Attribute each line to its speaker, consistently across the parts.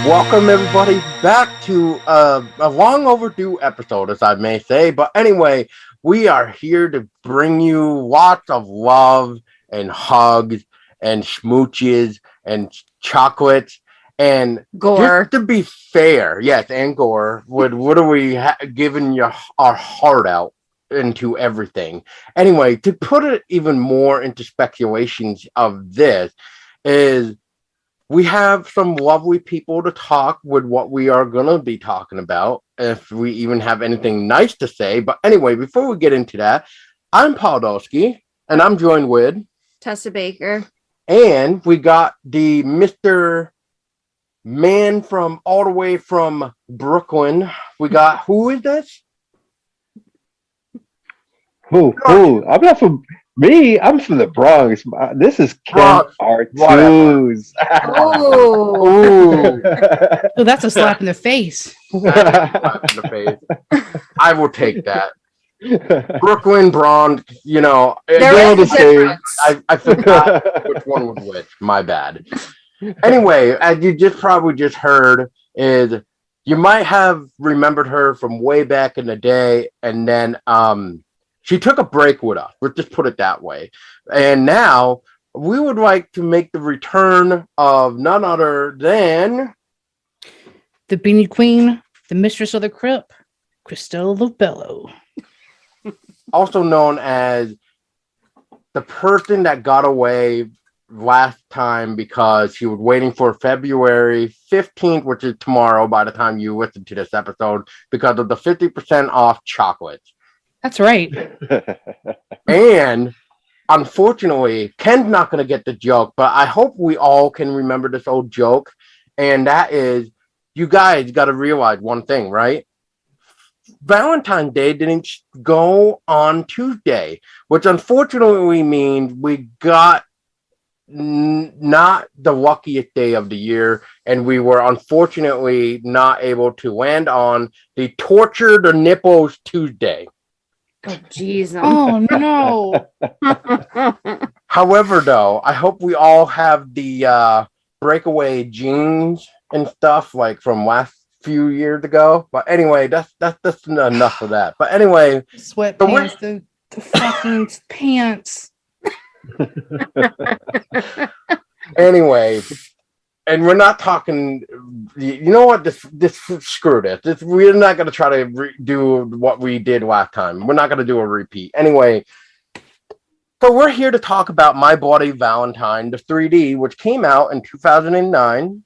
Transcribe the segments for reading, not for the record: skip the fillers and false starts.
Speaker 1: Welcome everybody back to a long overdue episode, as I may say. But anyway, we are here to bring you lots of love and hugs and smooches and chocolates and
Speaker 2: Gore.
Speaker 1: Just to be fair, yes, and gore. What are we giving you our heart out into everything? Anyway, to put it even more into speculations of this is we have some lovely people to talk with what we are going to be talking about, if we even have anything nice to say. But anyway, before we get into that, I'm Paul Dolsky, and I'm joined with
Speaker 2: Tessa Baker.
Speaker 1: And we got the Mr. Man from all the way from Brooklyn. We got, who is this?
Speaker 3: Who? I'm not from me. I'm from the Bronx. This is Ken
Speaker 1: Bronx,
Speaker 3: R2's.
Speaker 1: Ooh.
Speaker 4: Oh, that's a slap in the face.
Speaker 1: Slap in the face. I will take that. Brooklyn, Bronx, you know,
Speaker 2: There is a difference.
Speaker 1: I forgot which one was which. My bad. Anyway, as you probably just heard, is you might have remembered her from way back in the day, and then she took a break with us. Let's just put it that way. And now we would like to make the return of none other than
Speaker 4: the Beanie Queen, the Mistress of the Crypt, Christelle Lobello.
Speaker 1: also known as the person that got away last time because she was waiting for February 15th, which is tomorrow by the time you listen to this episode, because of the 50% off chocolates.
Speaker 4: That's right.
Speaker 1: And unfortunately, Ken's not going to get the joke, but I hope we all can remember this old joke. And that is, you guys got to realize one thing, right? Valentine's Day didn't go on Tuesday, which unfortunately means we got not the luckiest day of the year, and we were unfortunately not able to land on the Torture the Nipples Tuesday.
Speaker 2: Oh, jeez.
Speaker 4: Oh, no.
Speaker 1: However, though, I hope we all have the breakaway jeans and stuff like from last few years ago. But anyway, that's enough of that. But anyway,
Speaker 4: Sweatpants, the fucking pants.
Speaker 1: Anyway, and we're not talking. You know what? This screw this. We're not going to try to do what we did last time. We're not going to do a repeat. Anyway, so we're here to talk about My Bloody Valentine, the 3D, which came out in 2009.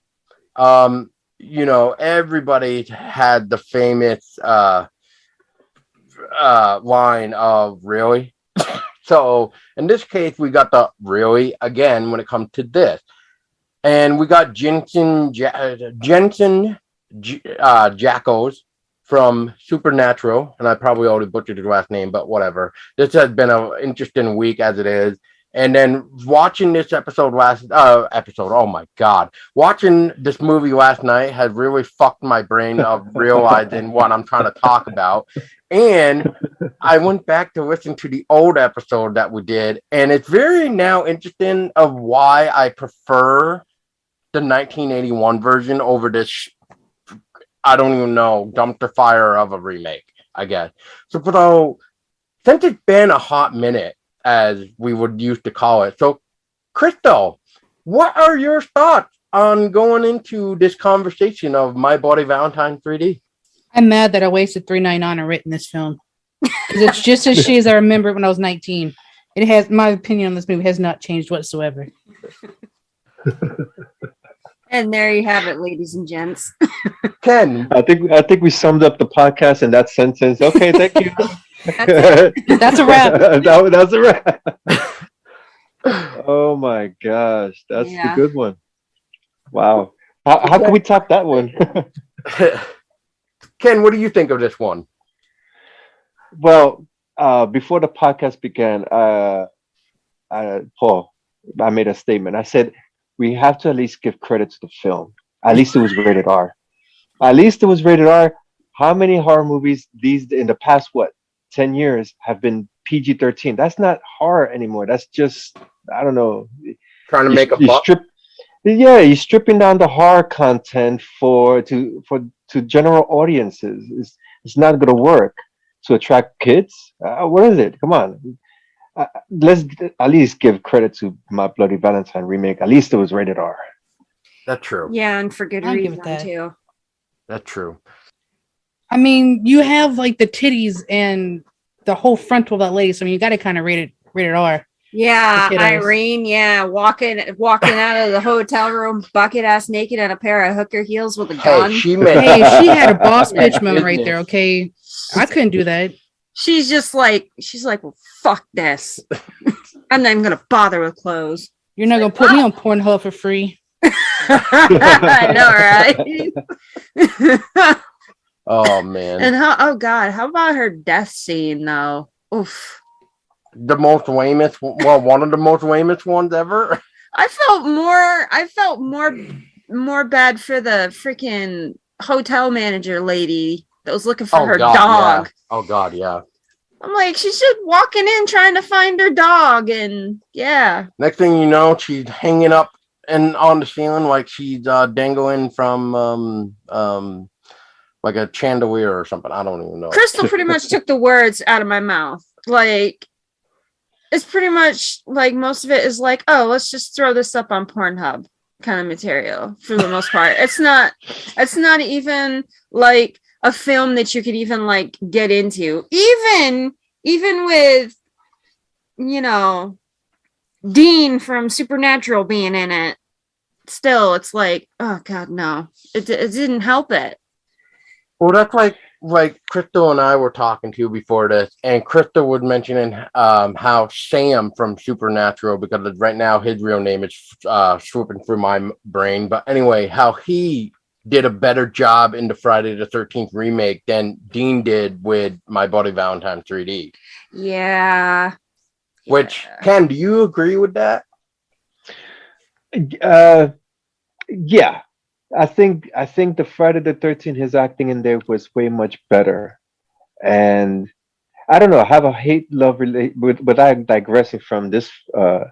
Speaker 1: You know, everybody had the famous line of "really." So in this case, we got the "really" again when it comes to this. And we got Jensen Jackos from Supernatural, and I probably already butchered his last name, but whatever. This has been an interesting week as it is. And then watching this oh my God. Watching this movie last night has really fucked my brain of realizing what I'm trying to talk about. And I went back to listen to the old episode that we did, and it's very now interesting of why I prefer the 1981 version over this, I don't even know, dumpster fire of a remake, I guess. So since it's been a hot minute, as we would used to call it. So, Crystal, what are your thoughts on going into this conversation of My Bloody Valentine 3D?
Speaker 4: I'm mad that I wasted $3.99 on writing this film. Because it's just as shitty as I remember it when I was 19. It has, my opinion on this movie has not changed whatsoever.
Speaker 2: And there you have it, ladies and gents.
Speaker 1: Ken,
Speaker 3: I think we summed up the podcast in that sentence. Okay, thank you.
Speaker 4: That's a wrap.
Speaker 3: That's a wrap. Oh my gosh, that's the good one. Wow. How can we top that one?
Speaker 1: Ken, what do you think of this one?
Speaker 3: Well, before the podcast began, Paul, I made a statement. I said we have to at least give credit to the film. At least it was rated R. At least it was rated R. How many horror movies in the past 10 years have been PG-13? That's not horror anymore. That's just, I don't know.
Speaker 1: Trying to make a buck?
Speaker 3: Yeah, he's stripping down the horror content to general audiences. It's not gonna work to attract kids. What is it? Come on, let's at least give credit to My Bloody Valentine remake. At least it was rated R.
Speaker 1: That's true.
Speaker 2: Yeah, and for good
Speaker 4: I'll give
Speaker 2: reason
Speaker 4: it that.
Speaker 2: too.
Speaker 1: That's true.
Speaker 4: I mean, you have like the titties and the whole frontal of that lady, so I mean, you got to kind of rate it R.
Speaker 2: Yeah,
Speaker 4: The kiddos.
Speaker 2: Irene. Yeah, walking out of the hotel room, bucket ass naked, and a pair of hooker heels with a gun.
Speaker 1: Hey, she made.
Speaker 4: Hey, she had a boss
Speaker 1: My
Speaker 4: bitch moment right there.
Speaker 1: goodness.
Speaker 4: Okay, I couldn't do that.
Speaker 2: She's like, well, fuck this. I'm not even gonna bother with clothes.
Speaker 4: You're not gonna put me on Pornhub for free.
Speaker 2: I know, right?
Speaker 1: Oh man,
Speaker 2: And how about her death scene though? Oof.
Speaker 1: the most famous. Well, one of the most famous ones ever.
Speaker 2: I felt more bad for the freaking hotel manager lady that was looking for her
Speaker 1: God,
Speaker 2: dog.
Speaker 1: Yeah. Oh God, yeah.
Speaker 2: I'm like, she's just walking in trying to find her dog, and yeah.
Speaker 1: Next thing you know, she's hanging up and on the ceiling like she's dangling from like a chandelier or something. I don't even know.
Speaker 2: Crystal pretty much took the words out of my mouth. Like, it's pretty much like most of it is like, oh, let's just throw this up on Pornhub kind of material for the most part. It's not even like a film that you could even like get into. Even with, you know, Dean from Supernatural being in it, still it's like, oh God, no. It didn't help it.
Speaker 1: Well, that's like Crystal and I were talking to you before this, and Crystal was mentioning how Sam from Supernatural, because right now his real name is swooping through my brain, but anyway, how he did a better job in the Friday the 13th remake than Dean did with My Bloody Valentine 3D.
Speaker 2: Yeah.
Speaker 1: Which, Ken, do you agree with that?
Speaker 3: Yeah, I think the Friday the 13th, his acting in there was way much better, and I don't know. I have a hate love relate, but I'm digressing from this. What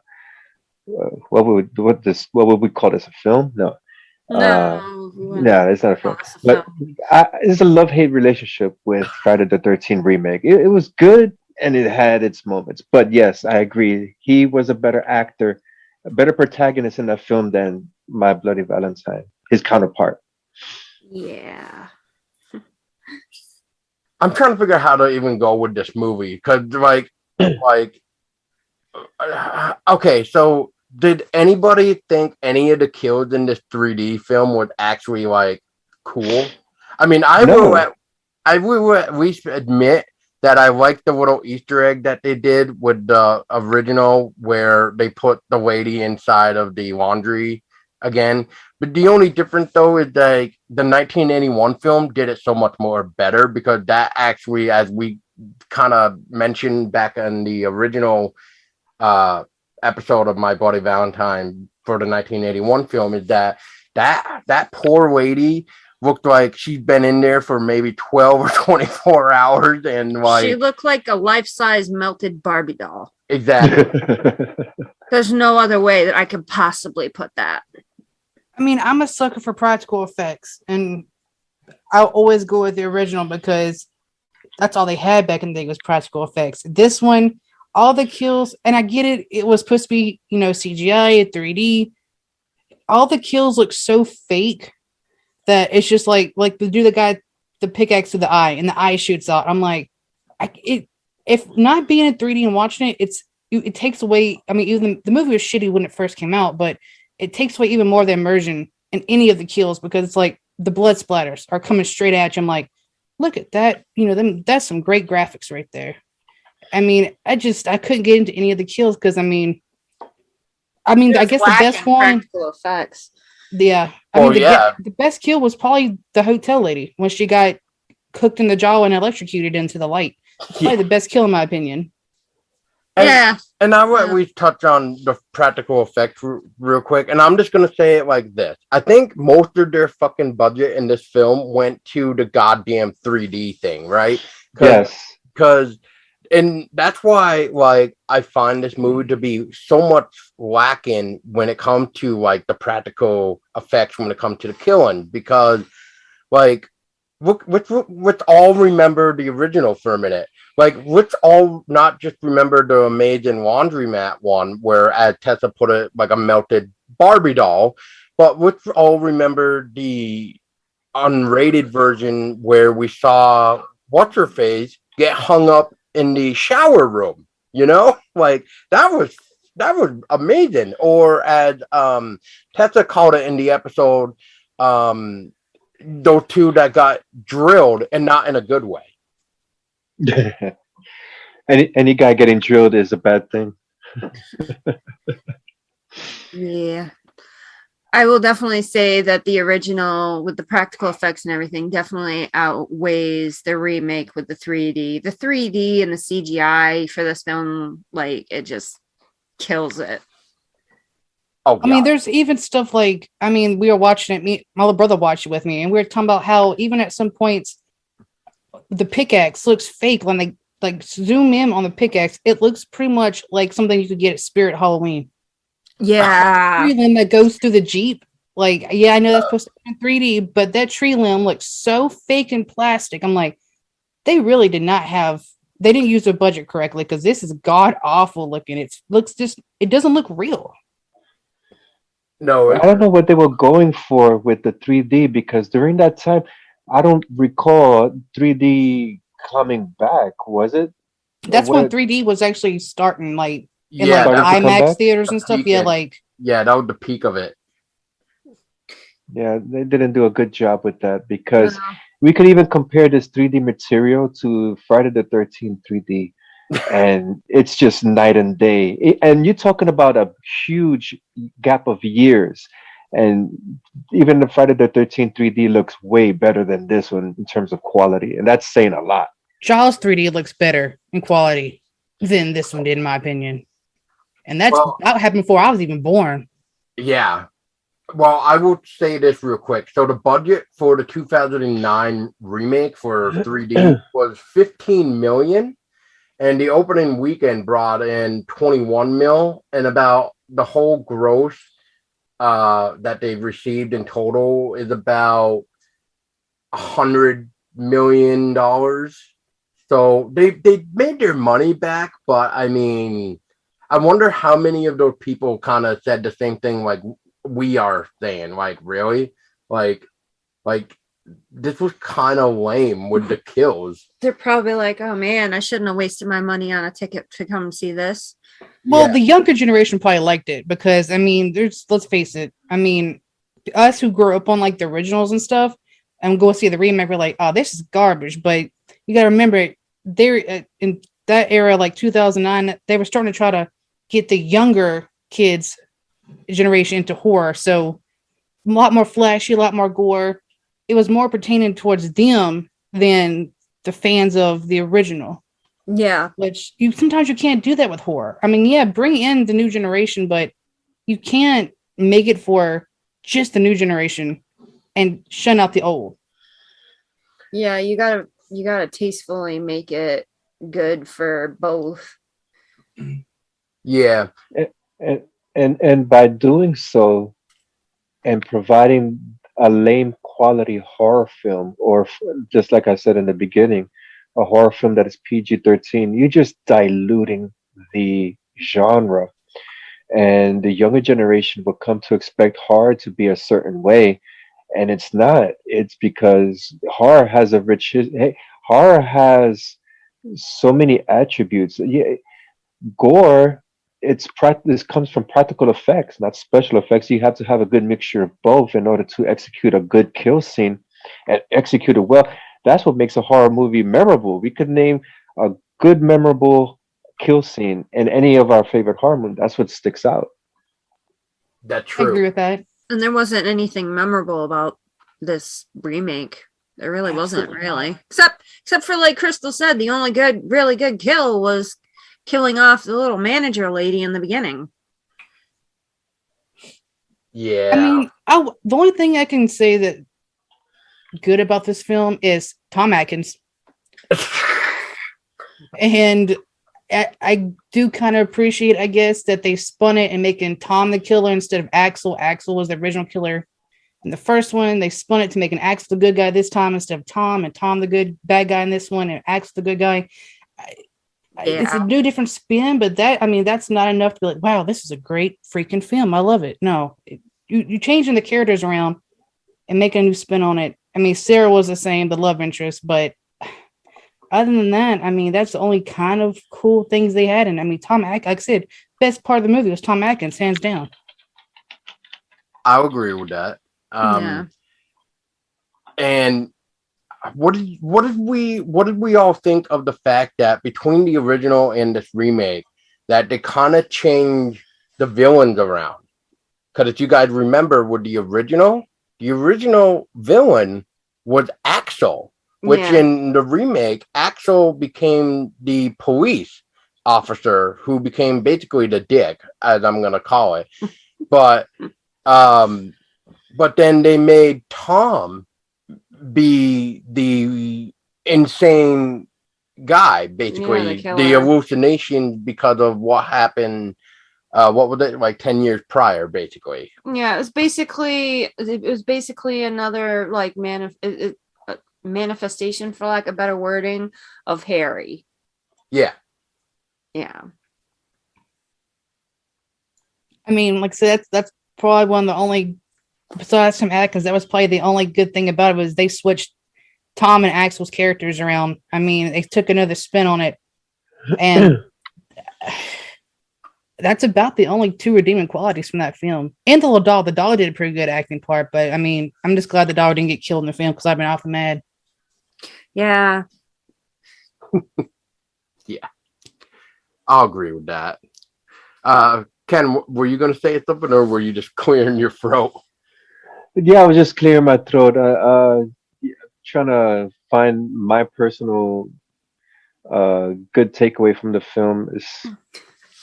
Speaker 3: would we call this, a film? No,
Speaker 2: No, we wouldn't
Speaker 3: no, it's not a
Speaker 2: call
Speaker 3: film.
Speaker 2: this a
Speaker 3: But
Speaker 2: film.
Speaker 3: it's a love hate relationship with Friday the 13th remake. It was good and it had its moments. But yes, I agree. He was a better actor, a better protagonist in that film than My Bloody Valentine, his counterpart.
Speaker 2: Yeah.
Speaker 1: I'm trying to figure out how to even go with this movie because, okay, so did anybody think any of the kills in this 3D film was actually like cool? I mean,
Speaker 3: No.
Speaker 1: I will at least admit that I like the little Easter egg that they did with the original where they put the lady inside of the laundry again. But the only difference though is that the 1981 film did it so much more better because that actually, as we kind of mentioned back in the original episode of My Bloody Valentine for the 1981 film, is that poor lady looked like she's been in there for maybe 12 or 24 hours and
Speaker 2: She
Speaker 1: like
Speaker 2: looked like a life-size melted Barbie doll.
Speaker 1: exactly.
Speaker 2: There's no other way that I could possibly put that.
Speaker 4: I mean, I'm a sucker for practical effects, and I'll always go with the original because that's all they had back in the day was practical effects. This one, all the kills, and I get it, it was supposed to be, CGI, 3D. All the kills look so fake that it's just like the dude that got the pickaxe to the eye and the eye shoots out. I'm like, if not being in 3D and watching it takes away. I mean, even the movie was shitty when it first came out, but it takes away even more of the immersion in any of the kills because it's like the blood splatters are coming straight at you. I'm like, look at that, that's some great graphics right there. I mean, I couldn't get into any of the kills because I guess the best one.
Speaker 2: Practical effects.
Speaker 4: Yeah, the best kill was probably the hotel lady when she got cooked in the jaw and electrocuted into the light. Probably the best kill in my opinion.
Speaker 1: And now we touch on the practical effects real quick, and I'm just gonna say it like this: I think most of their fucking budget in this film went to the goddamn 3D thing, right?
Speaker 3: Yes.
Speaker 1: Because and that's why like I find this movie to be so much lacking when it comes to like the practical effects when it comes to the killing, because like let's all remember the original for a minute. Like let's all not just remember the amazing laundromat one where as Tessa put it like a melted Barbie doll, but let's all remember the unrated version where we saw what's her face get hung up in the shower room. You know, like that was amazing. Or as Tessa called it in the episode, those two that got drilled and not in a good way.
Speaker 3: Any guy getting drilled is a bad thing.
Speaker 2: Yeah. I will definitely say that the original with the practical effects and everything definitely outweighs the remake with the 3D. The 3D and the CGI for this film, like it just kills it.
Speaker 1: Oh,
Speaker 4: I mean, there's even stuff like, I mean, we were watching it, my little brother watched it with me, and we were talking about how even at some points the pickaxe looks fake when they like zoom in on the pickaxe. It looks pretty much like something you could get at Spirit Halloween.
Speaker 2: Yeah.
Speaker 4: Tree limb that goes through the Jeep. Like, yeah, I know that's supposed to be in 3D, but that tree limb looks so fake and plastic. I'm like, they really did not have, they didn't use their budget correctly, because this is god awful looking. It doesn't look real.
Speaker 1: no,
Speaker 3: I don't know what they were going for with the 3D, because during that time, I don't recall 3D coming back. Was it?
Speaker 4: That's when
Speaker 3: What
Speaker 4: 3D was actually starting, like in
Speaker 1: yeah,
Speaker 4: like
Speaker 3: started to come
Speaker 4: IMAX
Speaker 3: back?
Speaker 4: theaters and stuff. Yeah,
Speaker 1: peak.
Speaker 4: like
Speaker 1: Yeah, that was the peak of it.
Speaker 3: Yeah, they didn't do a good job with that, because
Speaker 2: No.
Speaker 3: we could even compare this 3D material to Friday the 13th 3D, and it's just night and day. And you're talking about a huge gap of years, and even the Friday the 13th 3D looks way better than this one in terms of quality, and that's saying a lot.
Speaker 4: Jaws 3D looks better in quality than this one did, in my opinion. And that happened before I was even born.
Speaker 1: Yeah. Well, I will say this real quick. So the budget for the 2009 remake for 3D was 15 million, and the opening weekend brought in 21 mil, and about the whole gross that they've received in total is about $100 million. So they made their money back, but I mean, I wonder how many of those people kind of said the same thing like we are saying, like really, like this was kind of lame with the kills.
Speaker 2: They're probably like, oh man, I shouldn't have wasted my money on a ticket to come see this.
Speaker 4: Well,
Speaker 1: Yeah.
Speaker 4: the younger generation probably liked it because, I mean, let's face it. I mean, us who grew up on like the originals and stuff and go see the remake, we're like, oh, this is garbage. But you got to remember, they're in that era, like 2009, they were starting to try to get the younger kids generation into horror. So a lot more flashy, a lot more gore. It was more pertaining towards them than the fans of the original.
Speaker 2: Yeah.
Speaker 4: Which sometimes you can't do that with horror. I mean, yeah, bring in the new generation, but you can't make it for just the new generation and shun out the old.
Speaker 2: Yeah, you gotta tastefully make it good for both.
Speaker 1: Yeah.
Speaker 3: And by doing so and providing a lame quality horror film, or just like I said in the beginning, a horror film that is PG-13, you're just diluting the genre, and the younger generation will come to expect horror to be a certain way, and it's not. It's because horror has a rich horror has so many attributes. Yeah, gore, this comes from practical effects, not special effects. You have to have a good mixture of both in order to execute a good kill scene and execute it well. That's what makes a horror movie memorable. We could name a good memorable kill scene in any of our favorite horror movies. That's what sticks out.
Speaker 1: That's
Speaker 4: I agree
Speaker 1: true.
Speaker 4: with that.
Speaker 2: And there wasn't anything memorable about this remake. There really wasn't, really. Except for like Crystal said, the only really good kill was killing off the little manager lady in the beginning.
Speaker 1: Yeah.
Speaker 4: I mean, the only thing I can say that good about this film is Tom Atkins. And I do kind of appreciate, I guess, that they spun it and making Tom the killer instead of Axel. Axel was the original killer in the first one. They spun it to make an Axel the good guy this time instead of Tom, and Tom the good bad guy in this one, and Axel the good guy. It's a new different spin, but that's not enough to be like, wow, this is a great freaking film. I love it. No, you changing the characters around and making a new spin on it. I mean, Sarah was the same, the love interest, but other than that, I mean, that's the only kind of cool things they had. And I mean, like I said, best part of the movie was Tom Atkins, hands down.
Speaker 1: I agree with that.
Speaker 2: Yeah.
Speaker 1: And what did we all think of the fact that between the original and this remake, that they kind of changed the villains around? Because if you guys remember, with the original villain was Axel, which in the remake, Axel became the police officer who became basically the dick, as I'm gonna call it. But then they made Tom be the insane guy, basically the hallucination because of what happened. What was it, like 10 years prior, basically?
Speaker 2: Yeah, it was basically another like manifestation, for lack of better wording, of Harry.
Speaker 1: Yeah.
Speaker 4: I mean, like I said, that's probably one of the only, besides Tom Atkins, that was probably the only good thing about it, was they switched Tom and Axel's characters around. I mean, they took another spin on it, and that's about the only two redeeming qualities from that film. And the little doll. The doll did a pretty good acting part, but I mean, I'm just glad the doll didn't get killed in the film because I've been awful mad.
Speaker 2: Yeah.
Speaker 1: Yeah. I'll agree with that. Ken, were you going to say something, or were you just clearing your throat?
Speaker 3: Yeah, I was just clearing my throat. Trying to find my personal good takeaway from the film is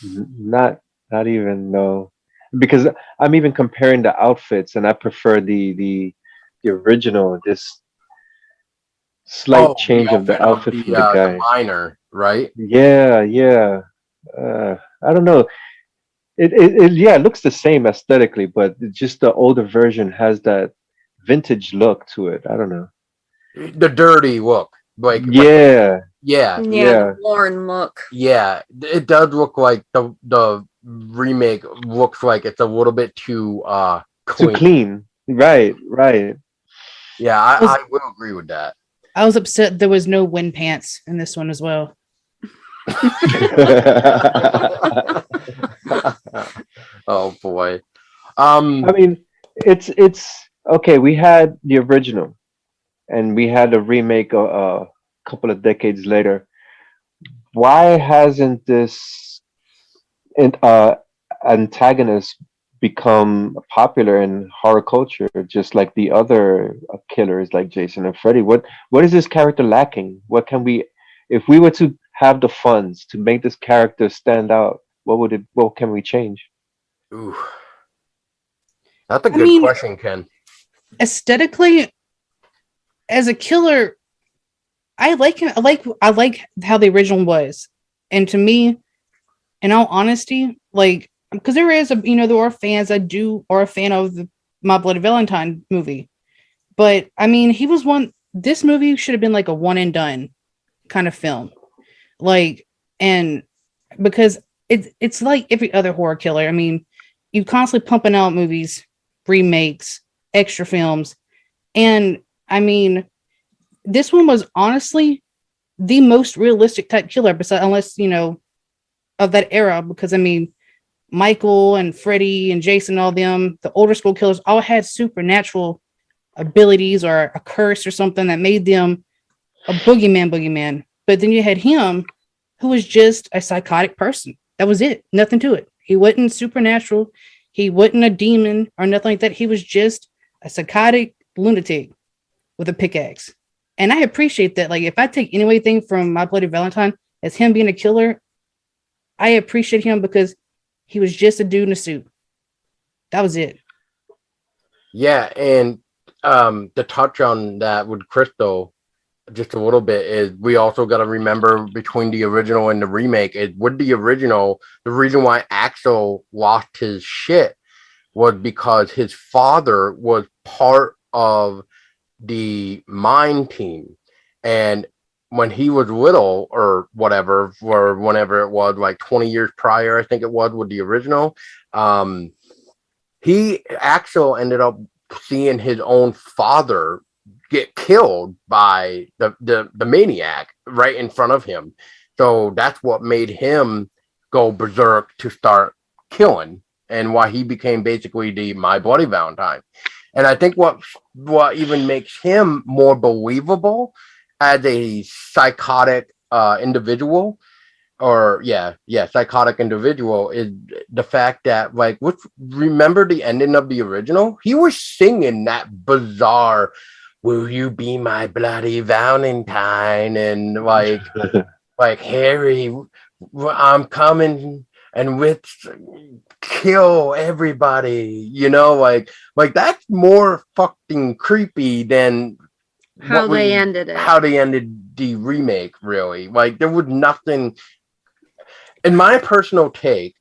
Speaker 3: not even no, because I'm even comparing the outfits, and I prefer the original. This slight change of the outfit from the guy.
Speaker 1: The miner, right?
Speaker 3: Yeah. I don't know. It looks the same aesthetically, but just the older version has that vintage look to it. I don't know.
Speaker 1: The dirty look, like
Speaker 3: yeah,
Speaker 2: the worn look.
Speaker 1: Yeah, it does look like the remake looks like it's a little bit too clean.
Speaker 3: Too clean. Right.
Speaker 1: Yeah, I will agree with that.
Speaker 4: I was upset there was no wind pants in this one as well.
Speaker 1: Oh boy.
Speaker 3: I mean, it's okay. We had the original, and we had a remake a couple of decades later. Why hasn't this antagonist become popular in horror culture, just like the other killers like Jason and Freddy? What is this character lacking? What can we, if we were to have the funds to make this character stand out, what can we change?
Speaker 1: Ooh. That's a good question, Ken.
Speaker 4: Aesthetically, as a killer, I like him. I like how the original was, and to me, in all honesty, like, because there are fans that are a fan of the My Bloody Valentine movie, but I mean, he was one. This movie should have been like a one and done kind of film, like, and because it's like every other horror killer. I mean, you constantly pumping out movies, remakes, extra films, and I mean, this one was honestly the most realistic type killer, unless of that era, because I mean, Michael and Freddy and Jason, all them, the older school killers, all had supernatural abilities or a curse or something that made them a boogeyman. But then you had him, who was just a psychotic person. That was it. Nothing to it. He wasn't supernatural. He wasn't a demon or nothing like that. He was just a psychotic lunatic with a pickaxe. And I appreciate that. Like, if I take anything from My Bloody Valentine as him being a killer, I appreciate him because he was just a dude in a suit. That was it.
Speaker 1: Yeah, and to touch on that with Crystal, just a little bit is we also got to remember between the original and the remake is with the original, the reason why Axel lost his shit was because his father was part of the mine team. And when he was little or whatever, or whenever it was, like 20 years prior, I think it was with the original, Axel ended up seeing his own father get killed by the maniac right in front of him. So that's what made him go berserk to start killing, and why he became basically the My Bloody Valentine. And I think what even makes him more believable as a psychotic individual, or psychotic individual, is the fact that, like, remember the ending of the original? He was singing that bizarre "Will you be my bloody Valentine?" and like Harry, I'm coming and with kill everybody, like that's more fucking creepy than
Speaker 2: How they ended it.
Speaker 1: how they ended the remake. Really, like there was nothing. In my personal take,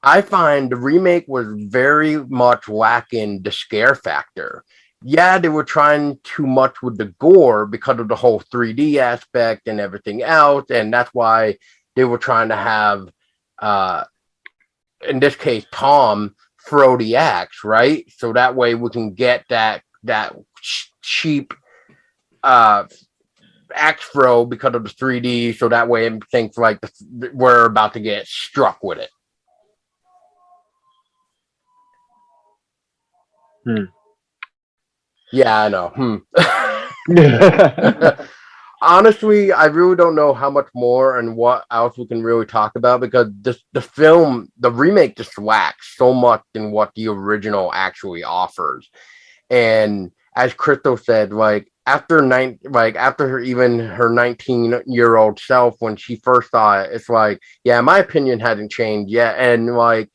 Speaker 1: I find the remake was very much lacking the scare factor. Yeah, they were trying too much with the gore because of the whole 3D aspect and everything else, and that's why they were trying to have, in this case, Tom throw the axe, right? So that way we can get that cheap axe throw because of the 3D. So that way it thinks like we're about to get struck with it. Yeah, I know. Honestly, I really don't know how much more and what else we can really talk about, because the remake just lacks so much in what the original actually offers. And as Crystal said, like after her 19-year-old self, when she first saw it, it's like, yeah, my opinion hadn't changed yet. And like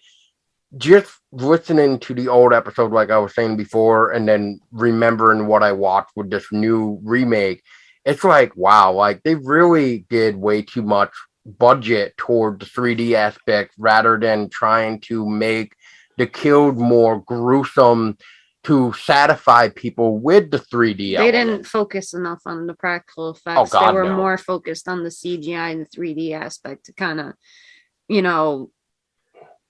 Speaker 1: just listening to the old episode, like I was saying before, and then remembering what I watched with this new remake, it's like, wow, like they really did way too much budget toward the 3D aspect rather than trying to make the kills more gruesome to satisfy people with the 3D
Speaker 2: They
Speaker 1: element.
Speaker 2: didn't focus enough on the practical effects.
Speaker 1: Oh, God,
Speaker 2: they were
Speaker 1: no.
Speaker 2: more focused on the CGI and the 3D aspect to kind of,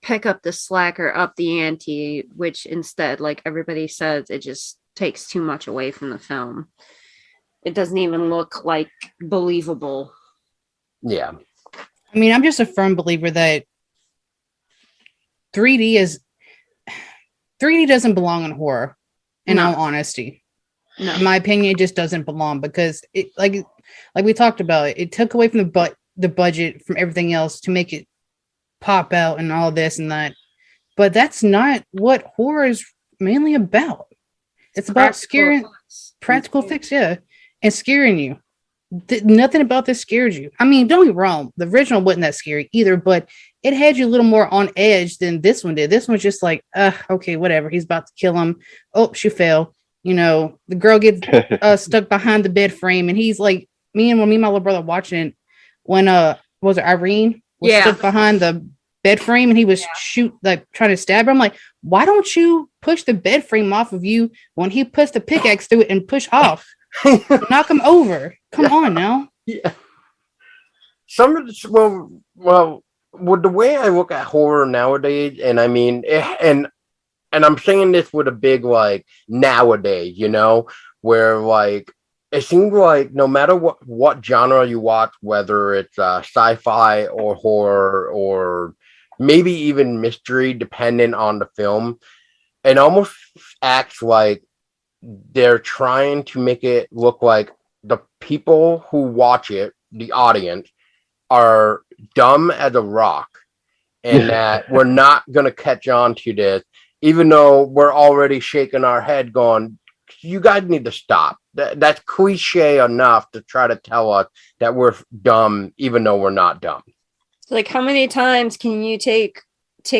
Speaker 2: pick up the slack or up the ante, which instead, like everybody says, it just takes too much away from the film. It doesn't even look like believable.
Speaker 1: Yeah.
Speaker 4: I mean, I'm just a firm believer that 3D doesn't belong in horror, in all honesty.
Speaker 2: No.
Speaker 4: In my opinion, it just doesn't belong, because it, like we talked about, it took away from the budget from everything else to make it pop out and all this and that. But that's not what horror is mainly about. It's about scaring, practical effects, yeah, and scaring you. Nothing about this scared you. I mean, don't get me wrong, the original wasn't that scary either, but it had you a little more on edge than this one did. This one's just like, okay, whatever. He's about to kill him. Oh, she fell. The girl gets stuck behind the bed frame, and he's like, me and my little brother watching it when was it Irene was stuck behind the bed frame, and he was trying to stab her. I'm like, why don't you push the bed frame off of you when he puts the pickaxe through it and push off? Knock him over. Come on now.
Speaker 1: Yeah. Some of the, well, with the way I look at horror nowadays, and I mean, and I'm saying this with a big like nowadays, where like it seems like no matter what genre you watch, whether it's sci-fi or horror or maybe even mystery, depending on the film, it almost acts like they're trying to make it look like the people who watch it, the audience, are dumb as a rock, and that we're not going to catch on to this, even though we're already shaking our head going, you guys need to stop. That's cliche enough to try to tell us that we're dumb, even though we're not dumb.
Speaker 2: Like, how many times can you take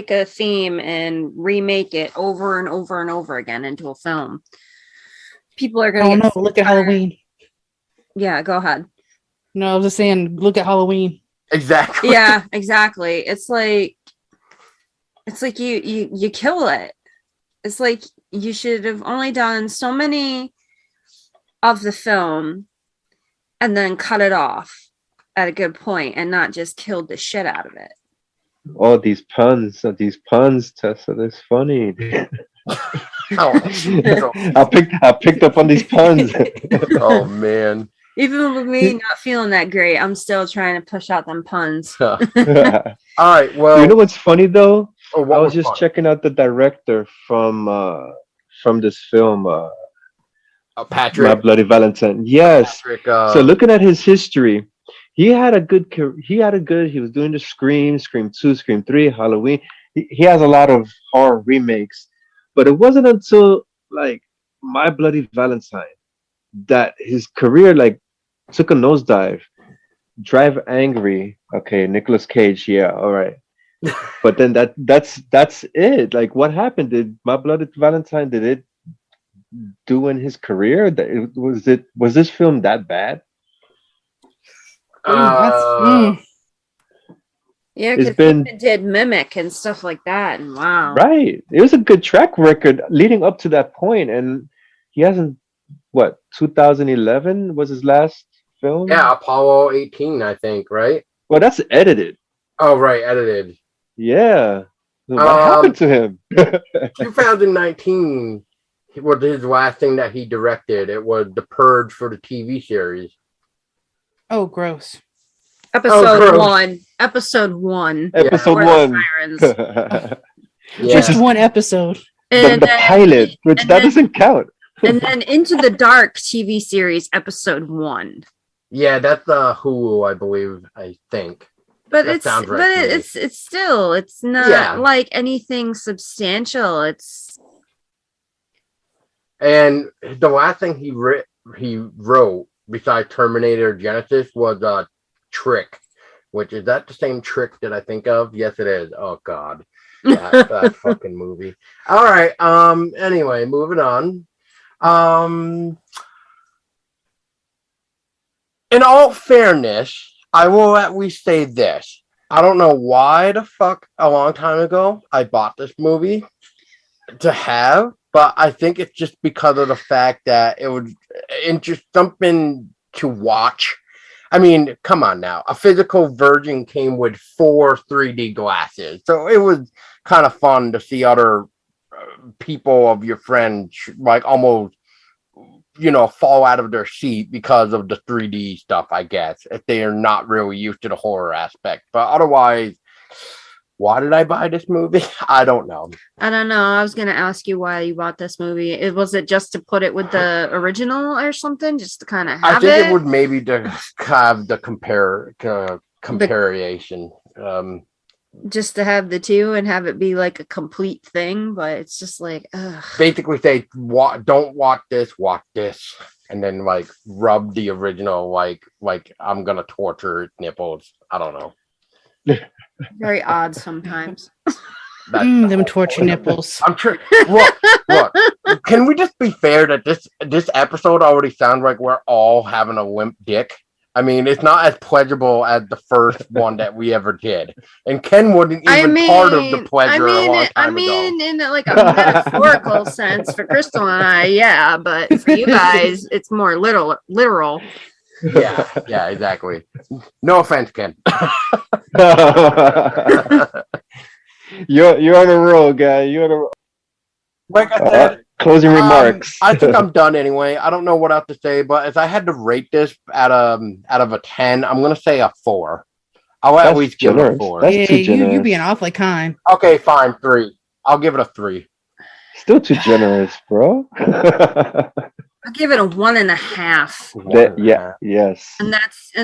Speaker 2: a theme and remake it over and over and over again into a film? People are going to
Speaker 4: look at Halloween.
Speaker 2: Yeah, go ahead.
Speaker 4: No, I was just saying, look at Halloween.
Speaker 1: Exactly.
Speaker 2: Yeah, exactly. It's like you kill it. It's like you should have only done so many of the film and then cut it off at a good point and not just killed the shit out of it.
Speaker 3: All these puns, Tessa. That's funny.
Speaker 1: Oh,
Speaker 3: I picked up on these puns.
Speaker 1: oh man.
Speaker 2: Even with me not feeling that great, I'm still trying to push out them puns.
Speaker 1: All right. Well,
Speaker 3: You know what's funny though?
Speaker 1: oh,
Speaker 3: I
Speaker 1: what
Speaker 3: was just
Speaker 1: fun?
Speaker 3: checking out the director from this film,
Speaker 1: Patrick.
Speaker 3: My Bloody Valentine. Yes.
Speaker 1: Patrick.
Speaker 3: So looking at his history, he had a good. He was doing the Scream 2, Scream 3, Halloween. He has a lot of horror remakes, but it wasn't until like My Bloody Valentine that his career like took a nosedive. Drive Angry. Okay, Nicolas Cage. Yeah, all right. But then that's it. Like, what happened? Did My Bloody Valentine, did it do in his career? Was this film that bad?
Speaker 1: uh,
Speaker 2: Yeah,
Speaker 3: It's
Speaker 2: because
Speaker 3: been
Speaker 2: he did Mimic and stuff like that. And wow.
Speaker 3: right. It was a good track record leading up to that point, and he hasn't. What 2011 was his last film?
Speaker 1: yeah, Apollo 18, I think, right?
Speaker 3: Well, that's edited.
Speaker 1: Oh, right, edited.
Speaker 3: Yeah. What
Speaker 1: Um,
Speaker 3: happened to him?
Speaker 1: 2019 was his last thing that he directed. It was The Purge for the TV series.
Speaker 4: Oh, gross.
Speaker 2: Episode
Speaker 1: gross.
Speaker 2: 1. Episode 1.
Speaker 3: Episode
Speaker 2: Where the
Speaker 3: one.
Speaker 2: Sirens.
Speaker 1: Yeah.
Speaker 4: Just one episode.
Speaker 2: And
Speaker 3: the
Speaker 2: then-
Speaker 3: pilot, which
Speaker 2: and
Speaker 3: that
Speaker 2: then-
Speaker 3: doesn't count.
Speaker 2: And then Into the Dark TV series, episode 1.
Speaker 1: Yeah, that's Hulu, I believe. I think.
Speaker 2: But
Speaker 1: That
Speaker 2: it's
Speaker 1: sounds right
Speaker 2: but
Speaker 1: to me.
Speaker 2: it's still it's not
Speaker 1: Yeah.
Speaker 2: like anything substantial. It's
Speaker 1: And the last thing he wrote besides Terminator Genesis was Trick, which is that the same Trick that I think of? Yes, it is. Oh God, that fucking movie. All right. Anyway, moving on. In all fairness, I will at least say this. I don't know why the fuck a long time ago I bought this movie to have, but I think it's just because of the fact that it was something to watch. I mean, come on now. A physical version came with 4 3D glasses. So it was kind of fun to see other people of your friends like almost fall out of their seat because of the 3D stuff, I guess, if they are not really used to the horror aspect. But otherwise, why did I buy this movie? I don't know.
Speaker 2: I don't know. I was gonna ask you why you bought this movie. Was it just to put it with the original or something, just to kind of
Speaker 1: I
Speaker 2: have
Speaker 1: think it would maybe to have the comparison.
Speaker 2: just to have the two and have it be like a complete thing, but it's just like, ugh.
Speaker 1: Basically say, don't watch this, and then like rub the original like I'm gonna torture its nipples. I don't know.
Speaker 2: Very odd sometimes.
Speaker 4: Them torture nipples.
Speaker 1: I'm sure. Look. Can we just be fair that this episode already sounds like we're all having a limp dick? I mean, it's not as pleasurable as the first one that we ever did, and Ken wasn't even part of the pleasure a long time ago.
Speaker 2: In like a metaphorical sense for Crystal and I, yeah, but for you guys, it's more literal.
Speaker 1: Yeah, exactly. No offense, Ken.
Speaker 3: You're on a roll, guy. You're on a roll.
Speaker 1: Like I said,
Speaker 3: Closing remarks.
Speaker 1: I think I'm done anyway. I don't know what else to say, but if I had to rate this out of a 10, I'm gonna say a 4. I'll at
Speaker 3: That's
Speaker 1: least give it a
Speaker 3: generous.
Speaker 1: 4.
Speaker 3: That's
Speaker 4: Yeah,
Speaker 3: too
Speaker 4: you
Speaker 3: generous.
Speaker 4: being awfully kind.
Speaker 1: Okay, fine, 3. I'll give it a 3.
Speaker 3: Still too generous, bro.
Speaker 2: I'll give it a 1.5,
Speaker 3: Yes.
Speaker 2: and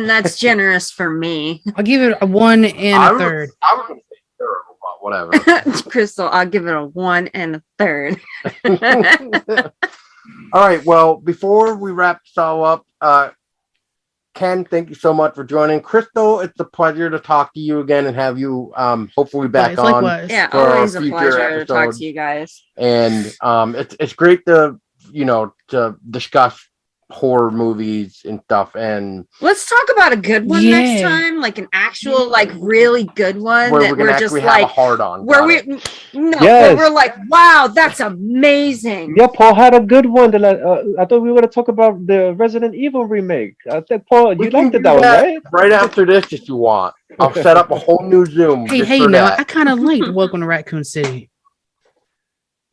Speaker 2: that's generous for me.
Speaker 4: I'll give it a 1 and a third.
Speaker 1: I was gonna say terrible, but whatever.
Speaker 2: Crystal, I'll give it a 1 1/3.
Speaker 1: All right. Well, before we wrap this all up, Ken, thank you so much for joining. Crystal, it's a pleasure to talk to you again and have you hopefully back on.
Speaker 4: Likewise.
Speaker 2: Yeah,
Speaker 1: For our
Speaker 2: always a
Speaker 1: future
Speaker 2: pleasure to talk
Speaker 1: episodes.
Speaker 2: to you guys.
Speaker 1: And it's great to to discuss horror movies and stuff, and
Speaker 2: Let's talk about a good one next time, like an actual, like really good one
Speaker 1: where
Speaker 2: that
Speaker 1: we can
Speaker 2: we're
Speaker 1: actually
Speaker 2: just
Speaker 1: have
Speaker 2: like
Speaker 1: a hard on.
Speaker 2: where we where we're like, wow, that's amazing.
Speaker 3: Yeah, Paul had a good one. That I thought we were going to talk about the Resident Evil remake. I think Paul,
Speaker 1: We
Speaker 3: you
Speaker 1: can
Speaker 3: liked it
Speaker 1: do
Speaker 3: that one,
Speaker 1: that
Speaker 3: right?
Speaker 1: right after this if you want. I'll set up a whole new Zoom
Speaker 4: Hey,
Speaker 1: just
Speaker 4: hey,
Speaker 1: for
Speaker 4: now
Speaker 1: that.
Speaker 4: I kind of liked Welcome to Raccoon City.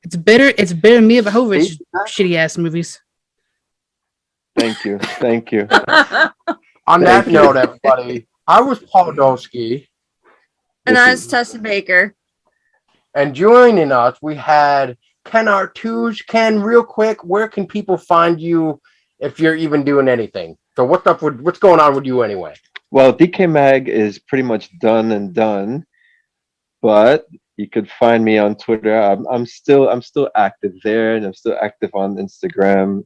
Speaker 4: It's better than Mia Jovovich shitty ass movies.
Speaker 3: Thank you, thank you.
Speaker 1: On that
Speaker 3: Thank you.
Speaker 1: note, everybody, I was Paul Dolsky,
Speaker 2: And
Speaker 3: This
Speaker 2: I
Speaker 3: is-
Speaker 2: was Tessa Baker.
Speaker 1: and joining us, we had Ken R2s. Ken, real quick, where can people find you if you're even doing anything? So what's going on with you anyway?
Speaker 3: Well, DK Mag is pretty much done, but you could find me on Twitter. I'm still active there, and I'm still active on Instagram.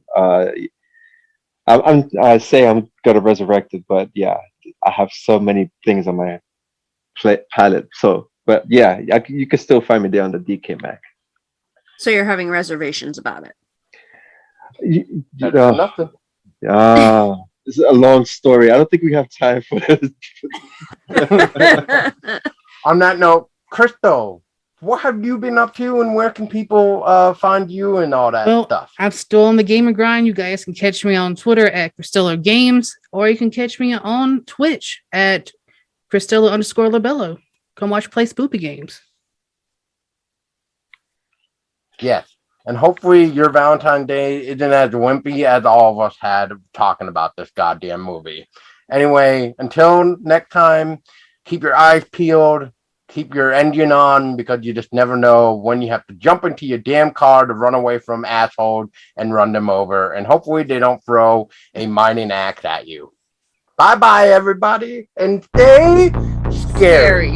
Speaker 3: I say I'm gonna resurrect it, but yeah, I have so many things on my palette. So, but yeah, you can still find me there on the DK Mag.
Speaker 2: So you're having reservations about it.
Speaker 3: You
Speaker 1: That's
Speaker 3: know,
Speaker 1: nothing.
Speaker 3: this is a long story. I don't think we have time for this.
Speaker 1: On that note, Crystal, what have you been up to, and where can people find you and all that
Speaker 4: Well,
Speaker 1: stuff?
Speaker 4: I'm still on the gamer grind. You guys can catch me on Twitter at Cristilla Games, or you can catch me on Twitch at Cristilla_Labello. Come watch play spoopy games.
Speaker 1: Yes. And hopefully your Valentine's Day isn't as wimpy as all of us had talking about this goddamn movie. Anyway, until next time, keep your eyes peeled, keep your engine on, because you just never know when you have to jump into your damn car to run away from assholes and run them over. And hopefully they don't throw a mining axe at you. Bye-bye, everybody, and stay scary.